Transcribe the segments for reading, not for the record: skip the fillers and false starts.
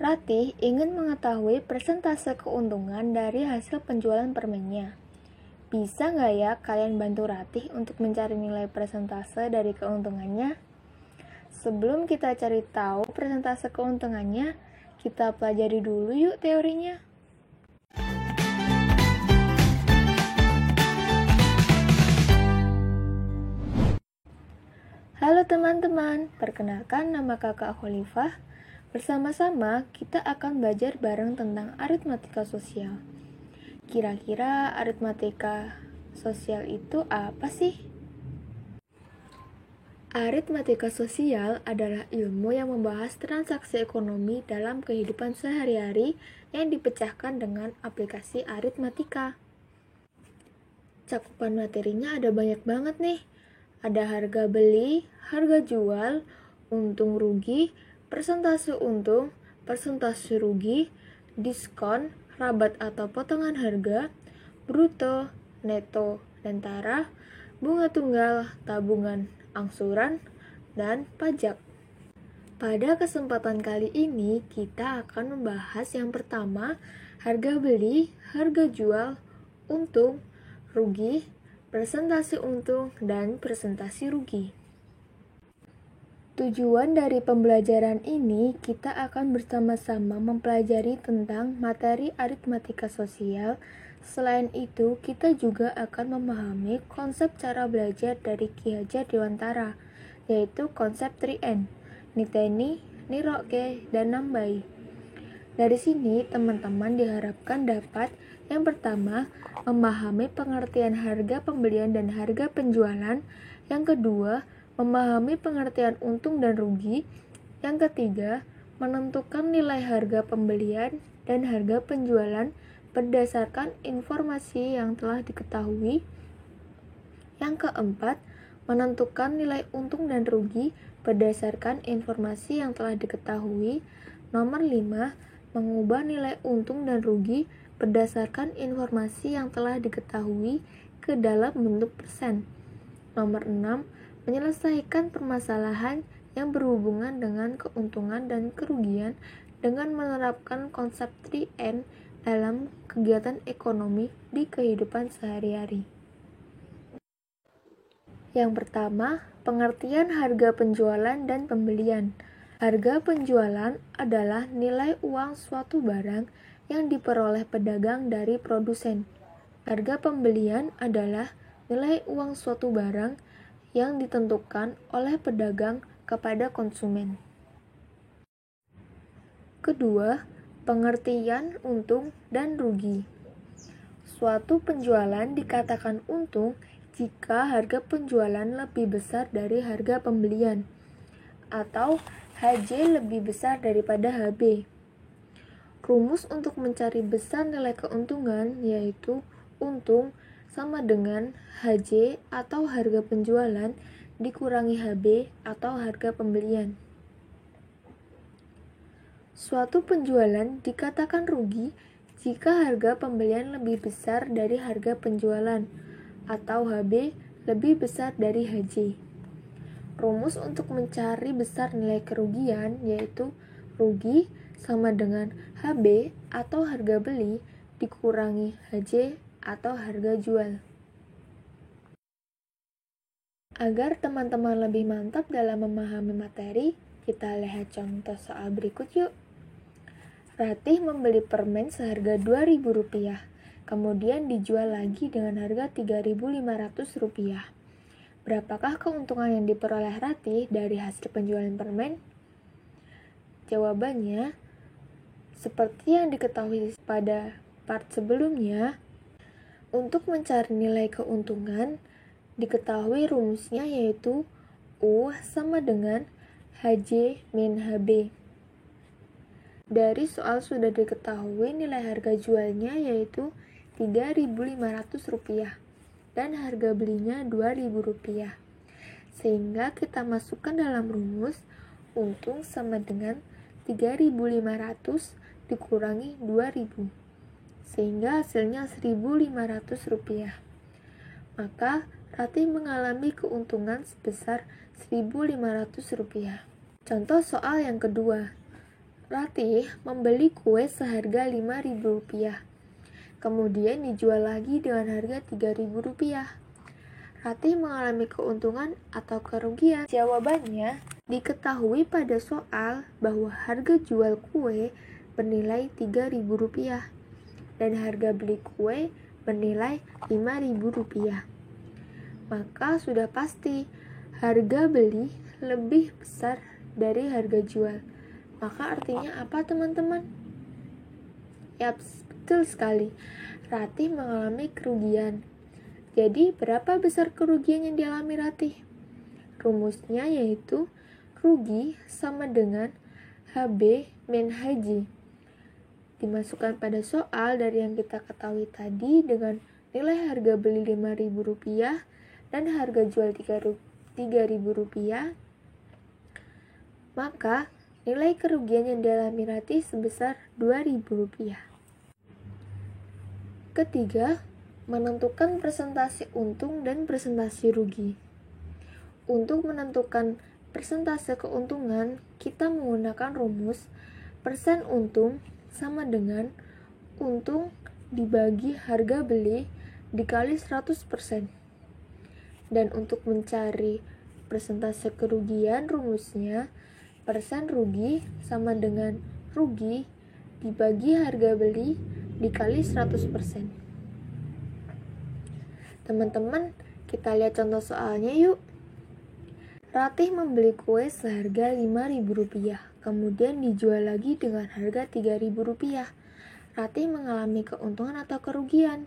Ratih ingin mengetahui persentase keuntungan dari hasil penjualan permennya. Bisa nggak ya kalian bantu Ratih untuk mencari nilai persentase dari keuntungannya? Sebelum kita cari tahu persentase keuntungannya, kita pelajari dulu yuk teorinya. Halo teman-teman, perkenalkan nama kakak Khalifah. Bersama-sama kita akan belajar bareng tentang aritmatika sosial. Kira-kira aritmatika sosial itu apa sih? Aritmatika sosial adalah ilmu yang membahas transaksi ekonomi dalam kehidupan sehari-hari yang dipecahkan dengan aplikasi aritmatika. Cakupan materinya ada banyak banget nih. Ada harga beli, harga jual, untung rugi, persentase untung, persentase rugi, diskon, rabat atau potongan harga, bruto, neto, dan taraf, bunga tunggal, tabungan, angsuran, dan pajak. Pada kesempatan kali ini, kita akan membahas yang pertama, harga beli, harga jual, untung, rugi, persentase untung, dan persentase rugi. Tujuan dari pembelajaran ini, kita akan bersama-sama mempelajari tentang materi aritmatika sosial. Selain itu, kita juga akan memahami konsep cara belajar dari Ki Hajar Dewantara, yaitu konsep 3N, niteni, niroke, dan nambai. Dari sini, teman-teman diharapkan dapat yang pertama, memahami pengertian harga pembelian dan harga penjualan. Yang kedua, memahami pengertian untung dan rugi. Yang ketiga, menentukan nilai harga pembelian dan harga penjualan berdasarkan informasi yang telah diketahui. Yang keempat, menentukan nilai untung dan rugi berdasarkan informasi yang telah diketahui. Nomor 5, mengubah nilai untung dan rugi berdasarkan informasi yang telah diketahui ke dalam bentuk persen. Nomor 6, menyelesaikan permasalahan yang berhubungan dengan keuntungan dan kerugian dengan menerapkan konsep 3N dalam kegiatan ekonomi di kehidupan sehari-hari. Yang pertama, pengertian harga penjualan dan pembelian. Harga penjualan adalah nilai uang suatu barang yang diperoleh pedagang dari produsen. Harga pembelian adalah nilai uang suatu barang yang ditentukan oleh pedagang kepada konsumen. Kedua, pengertian untung dan rugi. Suatu penjualan dikatakan untung jika harga penjualan lebih besar dari harga pembelian, atau HJ lebih besar daripada HB. Rumus untuk mencari besar nilai keuntungan yaitu untung sama dengan HJ atau harga penjualan dikurangi HB atau harga pembelian. Suatu penjualan dikatakan rugi jika harga pembelian lebih besar dari harga penjualan atau HB lebih besar dari HJ. Rumus untuk mencari besar nilai kerugian yaitu rugi sama dengan HB atau harga beli dikurangi HJ atau harga jual. Agar teman-teman lebih mantap dalam memahami materi, kita lihat contoh soal berikut yuk. Ratih membeli permen seharga Rp2.000, kemudian dijual lagi dengan harga Rp3.500. Berapakah keuntungan yang diperoleh Ratih dari hasil penjualan permen? Jawabannya, seperti yang diketahui pada part sebelumnya, untuk mencari nilai keuntungan, diketahui rumusnya yaitu U sama dengan HJ min HB. Dari soal sudah diketahui nilai harga jualnya yaitu Rp3.500 dan harga belinya Rp2.000. Sehingga kita masukkan dalam rumus untung sama dengan Rp3.500 dikurangi Rp2.000. Sehingga hasilnya Rp1.500. Maka Ratih mengalami keuntungan sebesar Rp1.500. Contoh soal yang kedua. Ratih membeli kue seharga Rp5.000, kemudian dijual lagi dengan harga Rp3.000. Ratih mengalami keuntungan atau kerugian? Jawabannya, diketahui pada soal bahwa harga jual kue bernilai Rp3.000 dan harga beli kue bernilai Rp5.000. Maka sudah pasti harga beli lebih besar dari harga jual. Maka artinya apa, teman-teman? Yaps, betul sekali. Ratih mengalami kerugian. Jadi, berapa besar kerugian yang dialami Ratih? Rumusnya yaitu rugi sama dengan HB min Haji. Dimasukkan pada soal dari yang kita ketahui tadi dengan nilai harga beli Rp5.000 dan harga jual Rp3.000, maka nilai kerugian yang dialami Ratih sebesar Rp2.000. Ketiga, menentukan persentase untung dan persentase rugi. Untuk menentukan persentase keuntungan, kita menggunakan rumus persen untung sama dengan untung dibagi harga beli dikali 100%. Dan untuk mencari persentase kerugian, rumusnya persen rugi sama dengan rugi dibagi harga beli dikali 100%. Teman-teman, kita lihat contoh soalnya yuk. Ratih membeli kue seharga Rp5.000, kemudian dijual lagi dengan harga Rp3.000. Ratih mengalami keuntungan atau kerugian?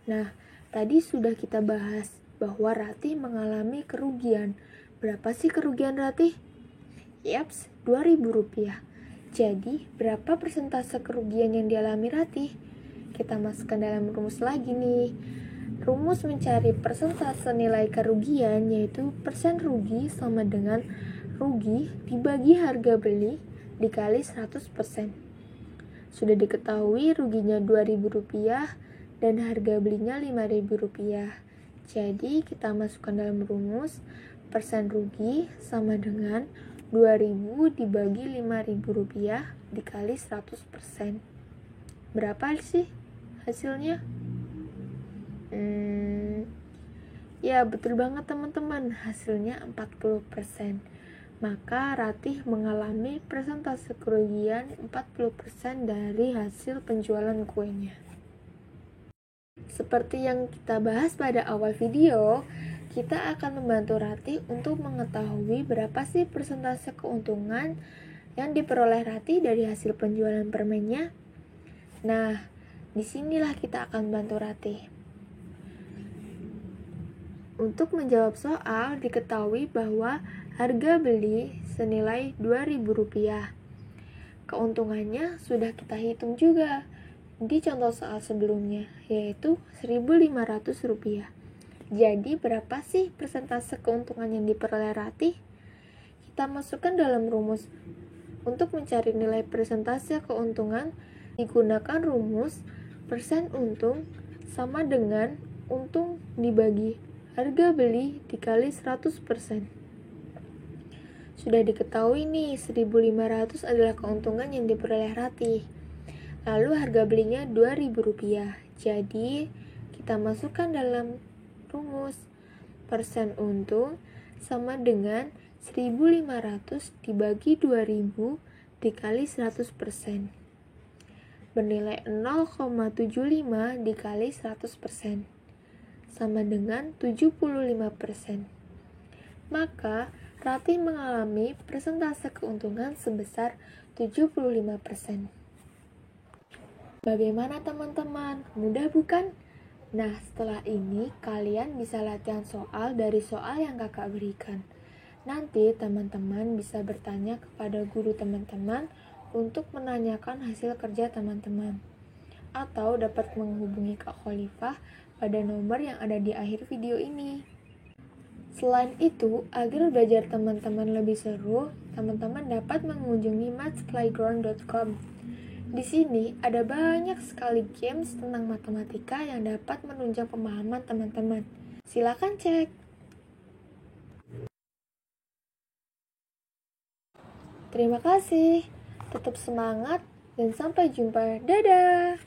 Nah, tadi sudah kita bahas bahwa Ratih mengalami kerugian. Berapa sih kerugian Ratih? Yaps, Rp2.000. Jadi, berapa persentase kerugian yang dialami Ratih? Kita masukkan dalam rumus lagi nih. Rumus mencari persentase nilai kerugian yaitu persen rugi sama dengan rugi dibagi harga beli dikali 100%. Sudah diketahui ruginya Rp2.000 dan harga belinya Rp5.000. Jadi kita masukkan dalam rumus persen rugi sama dengan 2.000 dibagi Rp5.000 dikali 100%. Berapa sih hasilnya? Ya betul banget teman-teman, hasilnya 40%. Maka Ratih mengalami persentase kerugian 40% dari hasil penjualan kuenya. Seperti yang kita bahas pada awal video, kita akan membantu Ratih untuk mengetahui berapa sih persentase keuntungan yang diperoleh Ratih dari hasil penjualan permennya. Nah, disinilah kita akan bantu Ratih. Untuk menjawab soal, diketahui bahwa harga beli senilai Rp2.000. Keuntungannya sudah kita hitung juga di contoh soal sebelumnya, yaitu Rp1.500. Jadi, berapa sih persentase keuntungan yang diperoleh Ratih? Kita masukkan dalam rumus. Untuk mencari nilai persentase keuntungan, digunakan rumus persen untung sama dengan untung dibagi harga beli dikali 100%. Sudah diketahui nih, 1.500 adalah keuntungan yang diperoleh Ratih. Lalu harga belinya Rp2.000. Jadi, kita masukkan dalam rumus persen untung sama dengan 1.500 dibagi 2.000 dikali 100%. Bernilai 0,75 dikali 100%. Sama dengan 75%. Maka, Ratih mengalami persentase keuntungan sebesar 75%. Bagaimana teman-teman? Mudah bukan? Nah, setelah ini kalian bisa latihan soal dari soal yang kakak berikan. Nanti teman-teman bisa bertanya kepada guru teman-teman untuk menanyakan hasil kerja teman-teman. Atau dapat menghubungi Kak Khalifah pada nomor yang ada di akhir video ini. Selain itu, agar belajar teman-teman lebih seru, teman-teman dapat mengunjungi mathsplayground.com. Di sini ada banyak sekali games tentang matematika yang dapat menunjang pemahaman teman-teman. Silakan cek. Terima kasih. Tetap semangat dan sampai jumpa. Dadah!